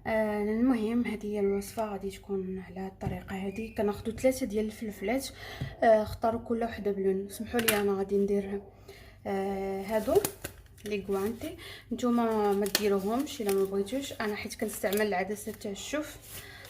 المهم هذه هي الوصفه غادي تكون على هذه الطريقه هذه. كناخذوا 3 ديال الفلفلات، اختاروا كل وحده بلون. سمحوا لي انا غادي ندير هادو لي غوانتي، نتوما ما ديروهمش الا ما بغيتوش. انا حيت كنستعمل العدسات تاع الشوف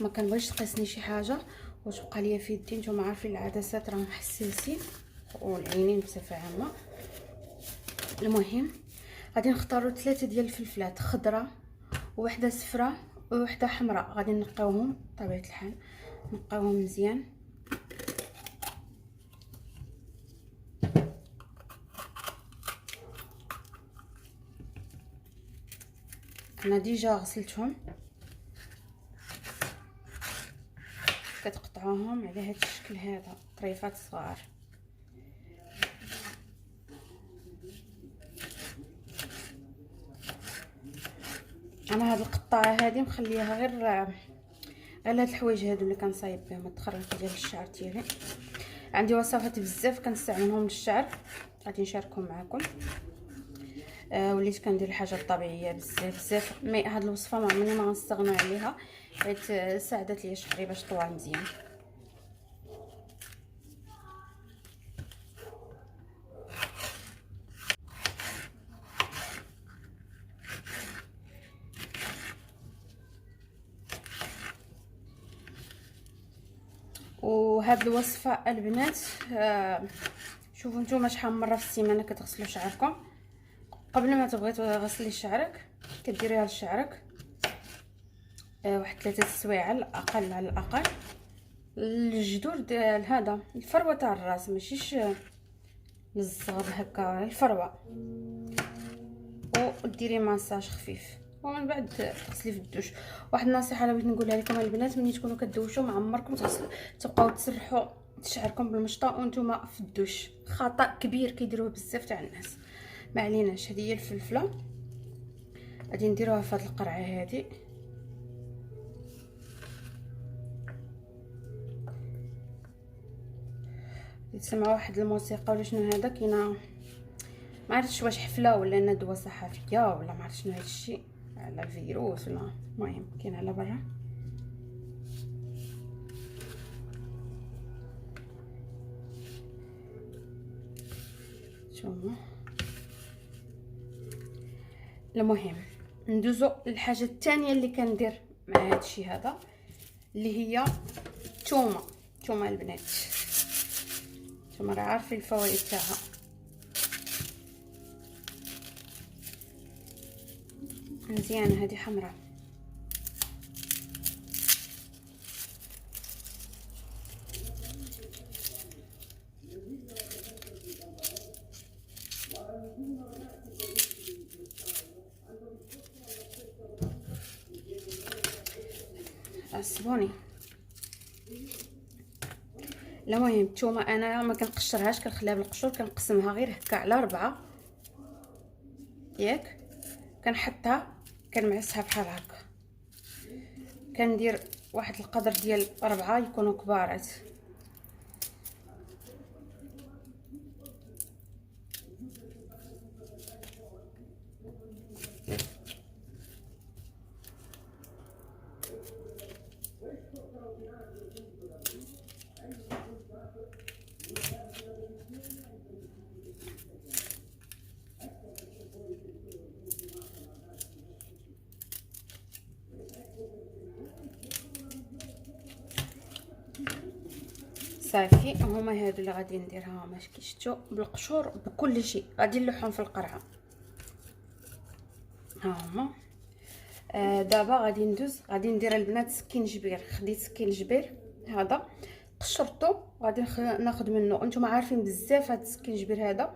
ما كنبغيش تقيسني شي حاجه وتبقى ليا في يدي. نتوما عارفين العدسات راهم حساسين والعينين بصفه عامه. المهم غادي نختاروا 3 ديال الفلفلات، خضره وحده صفراء وحده حمراء. غادي نقاوهم بطبيعه الحال، نقاوهم مزيان. انا ديجا غسلتهم. كتقطعوهم على هذا الشكل هذا طريفات صغار. انا هاد القطاعه هذه مخليها غير هاد الحوايج هادو اللي كنصايب بهم التخريط ديال الشعر ديالي. عندي وصفات بزاف كنستعملهم للشعر غادي نشاركهم معكم. وليت كندير الحاجات الطبيعيه بزاف بزاف. مي هاد الوصفه ما عمرني ما غنستغنى عليها حيت ساعدت لي شعري باش طوال مزيان. وهاد الوصفه البنات شوفوا نتوما شحال من مره في السيمانه كتغسلوا شعركم. قبل ما تبغي تغسلي شعرك كديريها لشعرك واحد 3 سوايع على الاقل، على الاقل الجذور ديال هذا الفروه تاع الراس، ماشيش للزغب هكا، الفروه. وديري ماساج خفيف ومن بعد تغسلي في الدوش. واحد النصيحه اللي بغيت نقولها لكم البنات، ملي تكونوا كدوشوا ما عمركم تبقاو تسرحوا شعركم بالمشطه وانتم في الدوش. خطا كبير كيديروه بزاف تاع الناس. ما عليناش. هذه هي الفلفله غادي نديروها في هذه القرعه هذه. تسمعوا واحد الموسيقى ولا شنو هذا؟ كاينه ما عرفتش واش حفله ولا ندوه صحفيه ولا ما عرفتش شنو هذا الشيء، على الفيروس ولا المهم كاين على برا. شوفوا المهم ندوزو للحاجه الثانيه اللي كندير مع هذا الشيء هذا، اللي هي الثومه البنات. نتوما راه عارفين الفوائد تاعها. مزيانه هذه حمراء. عصبوني. المهم الثومه انا ما كنقشرهاش، كنخليها بالقشور، كنقسمها غير هكا على 4 ياك، كنحطها كنمعسها بحال هكا. كندير واحد القدر ديال 4 يكونوا كبارات. صافي هما هادو اللي غادي نديرها باش كي شفتوا بالقشور بكل شيء. غادي نلوحهم في القرعه ها هما. دابا غادي ندوز، غادي ندير البنات سكينجبير. خديت سكينجبير هذا قشرته، غادي ناخذ منه. نتوما عارفين بزاف هذا السكينجبير هذا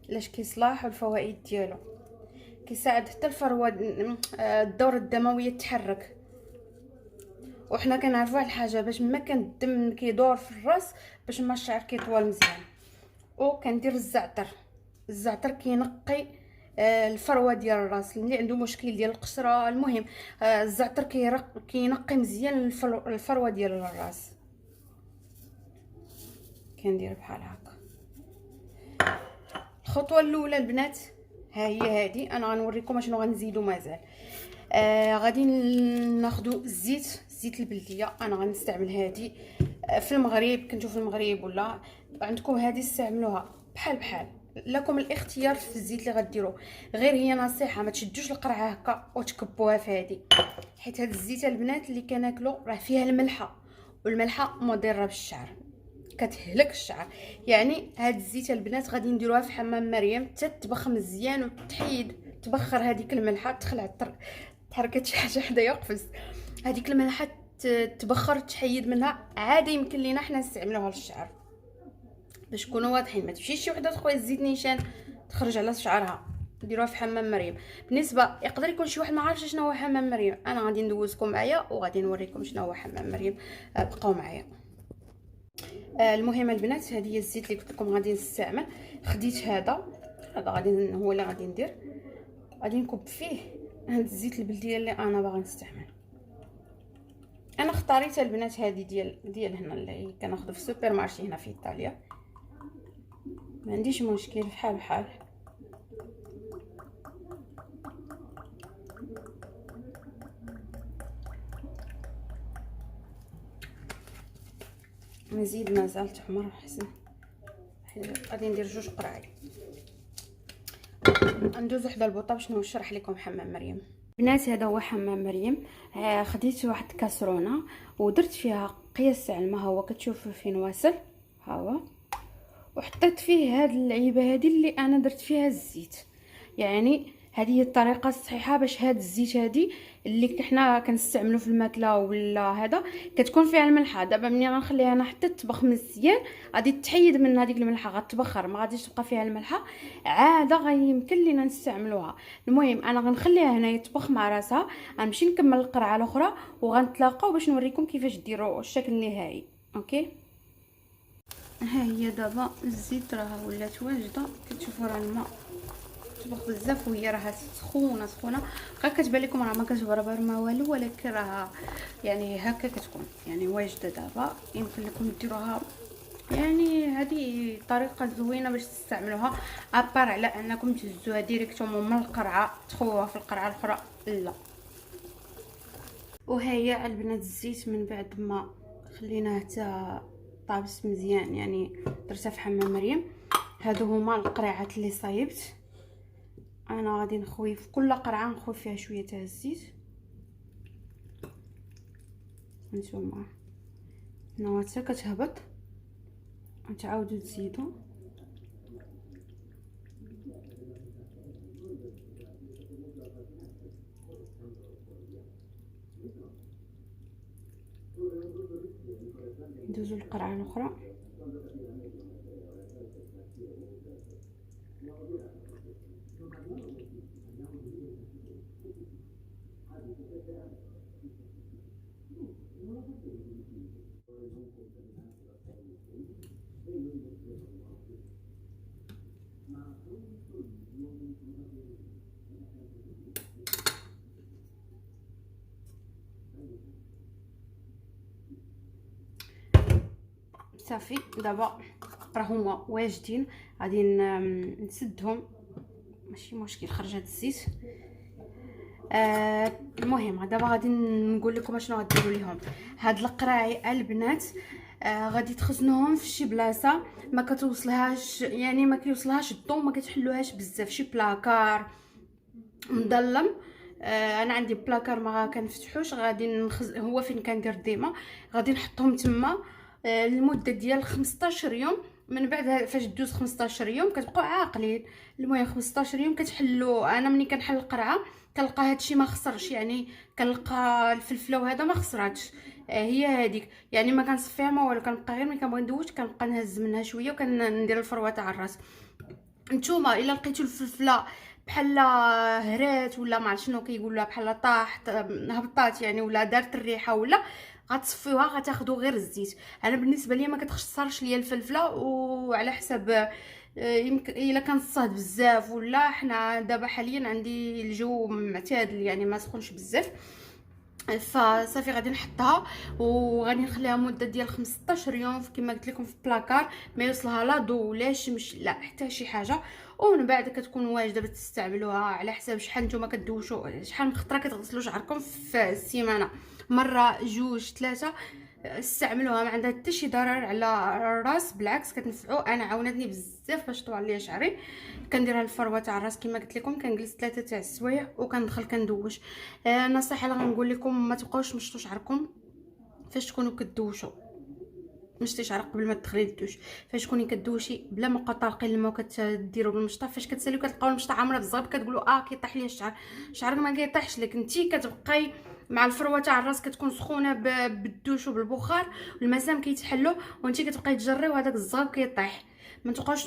علاش كيصلاح والفوائد ديالو. كيساعد حتى الفروه الدوره الدمويه تتحرك. وحنا كنعرفوا واحد الحاجه، باش ما كان الدم كيدور في الراس باش ما الشعر كيطول مزيان. وكندير الزعتر كينقي الفروه ديال الراس اللي عنده مشكل ديال القشره. المهم الزعتر كينقي مزيان الفروه ديال الراس. كندير بحال هكا. الخطوه الاولى البنات ها هي هذه. انا غنوريكم شنو غنزيدو مازال. غادي ناخذوا زيت البلديه. انا غنستعمل هذه في المغرب، كنتو في المغرب ولا عندكم هذه استعملوها بحال لكم الاختيار في الزيت اللي غديروا. غير هي نصيحه، ما تشدوش القرعه هكا وتكبوها في هذه، حيت هاد الزيت البنات اللي كناكلو راه فيها الملحه، والملحه مضره بالشعر، كتهلك الشعر. يعني هاد الزيت البنات غادي نديروها في حمام مريم تتبخ مزيان وتحيد، تبخر هذيك الملحه، تخلع تحركت شي حاجه حدايا قفز، هذيك الملحه تبخر تحيد منها. عادي يمكن لينا حنا نستعملوها للشعر باش نكونوا واضحين. ما تمشيش شي وحده تخوي الزيت نيشان تخرج على شعرها، ديروها في حمام مريم. بالنسبه يقدر يكون شي واحد ما عارفش شنو هو حمام مريم، انا غادي ندوزكم معايا وغادي نوريكم شنو هو حمام مريم. بقاو معايا. المهم البنات، هذه هي الزيت اللي قلت لكم غادي نستعمل. خديت هذا غادي هو اللي غادي ندير، غادي نكب فيه هذا الزيت البلديه اللي انا باغا نستعمل. انا اختاريت البنات هذه ديال هنا اللي كناخذ في السوبر مارشي هنا في ايطاليا، ما عنديش مشكل، بحال نزيد مازال تحمر احسن. غادي ندير 2 قراعي. ندوز وحده البوطه باش نشرح لكم حمام مريم. بنات هذا هو حمام مريم. خديت واحد الكاسرونه ودرت فيها قياس تاع الماء، هو كتشوفوا فين واصل، ها هو، وحطيت فيه هاد العيبه هذه اللي انا درت فيها الزيت. يعني هذه هي الطريقه الصحيحه باش هاد الزيت هذه اللي حنا كنستعملو في الماكله ولا هذا كتكون فيها الملحه. دابا ملي غنخليها انا حتى تطبخ مزيان غادي تحيد من هذيك الملحه، غتبخر، ما غاديش تبقى فيها الملحه، عاده غيمكن لينا نستعملوها. المهم انا غنخليها هنا يطبخ مع راسها، غنمشي نكمل القرعه الاخرى وغنتلاقاو باش نوريكم كيفاش ديروا الشكل النهائي. اوكي، ها هي دابا الزيت راه ولات واجده، كتشوفوا راه الماء طبخ بزاف وهي راه سخونه غير كتبان لكم راه ما كتبربر ما والو، ولكن راه يعني هكا كتكون يعني واجده. دابا يمكن لكم ديروها، يعني هذه طريقه زوينه باش تستعملوها، ابار على انكم تهزوها ديريكتومون من القرعه تخوها في القرعه الاخرى لا. وهي البنات الزيت من بعد ما خليناه حتى طابس مزيان، يعني درتها في حمام مريم. هادو هما القريعات اللي صايبت. انا غادي نخوي في كل قرعه نخوي فيها شويه تاع الزيت. نتوما هنا حتى كتهبط وتعاودوا تزيدوا. ندوزو القرعه الاخرى. صافي دابا راه هما واجدين، غادي نسدهم، ماشي مشكل، خرج هاد الزيت. المهم دابا غادي نقول لكم شنو غديروا ليهم. هاد القراعي البنات غادي تخزنوهم في شي بلاصه ما كتوصلهاش، يعني ما كيوصلهاش الضوء، ما كتحلوهاش بزاف، شي بلاكار مظلم. انا عندي بلاكار ما كنفتحوش، غادي هو فين كندير ديما، غادي نحطهم تما لمده ديال 15 يوم. من بعد فاش دوز 15 يوم كتبقاو عاقلين. المهم 15 يوم كتحلوا. انا ملي كنحل القرعه كنلقى هادشي ما خسرش، يعني كنلقى الفلفله وهذا ما خسراتش. هي هذيك يعني ما كنصفيها ما والو، كنبقى غير ملي كنبغي ندوش كنبقى نهز منها شويه وكندير الفروه تاع الراس. نتوما الا لقيتوا الفلفله بحال هرات ولا ما عرفت شنو كيقولوا بحال طاحت هبطات يعني، ولا دارت الريحه، ولا غتصفيوها غتاخذوا غير الزيت. انا بالنسبه لي ما كتخسرش ليا الفلفله، وعلى حسب يمكن الا كان صاد بزاف، ولا حنا دابا حاليا عندي الجو معتدل يعني ما سخونش بزاف، فصافي غادي نحطها وغادي نخليها مده ديال 15 يوم كما قلت لكم في بلاكار، ما يوصلها لا ضو لا شمس لا حتى شي حاجه. ومن بعد كتكون واجده باش تستعملوها على حساب شحال نتوما كدوشوا، شحال من خطره كتغسلوا شعركم في السيمانه، مره جوج ثلاثه. استعملوها ما عندها حتى شي ضرر على الراس، بالعكس كتنفعو. انا عاونتني بزاف باش طوال ليا شعري. كنديرها الفروه تاع الراس كما قلت لكم، كنجلس 3 تاع السوايع وكندخل كندوش. النصيحه اللي غنقول لكم، ما تبقاوش تمشطوا شعركم فاش تكونوا كدوشوا. مشطي شعرك قبل ما تدخلي للدوش، فاش تكوني كدوشي بلا ما بقاو طالقين الماء وكتديروا بالمشطه، فاش كتساليو كتلقاو المشطه عامره بزاف كتقولوا كيطيح ليا الشعر. شعرك ما كيطيحش لك، انتي كتبقاي مع الفروه تاع الراس كتكون سخونه بالدوش وبالبخار، والمسام كيتحلوا وانتي كتبقاي تجري وهذاك الزغب كيطيح. ما تبقاوش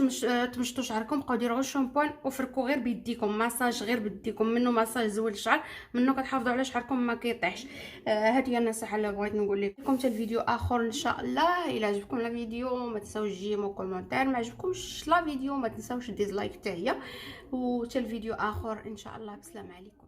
تمشطوا شعركم، بقاو ديروا غير شامبوان وفركوا غير بيديكم، ماساج غير بيديكم، منه ماساج زوين الشعر، منه كتحافظوا على شعركم ما كيطيحش. هذه هي النصيحه اللي بغيت نقول لكم. حتى الفيديو اخر ان شاء الله. الا عجبكم الفيديو ما تنساوش تجيمو كومونتير، ما عجبكمش لا فيديو ما تنساوش ديزلايك حتى هي. وحتى الفيديو اخر ان شاء الله. بسلام عليكم.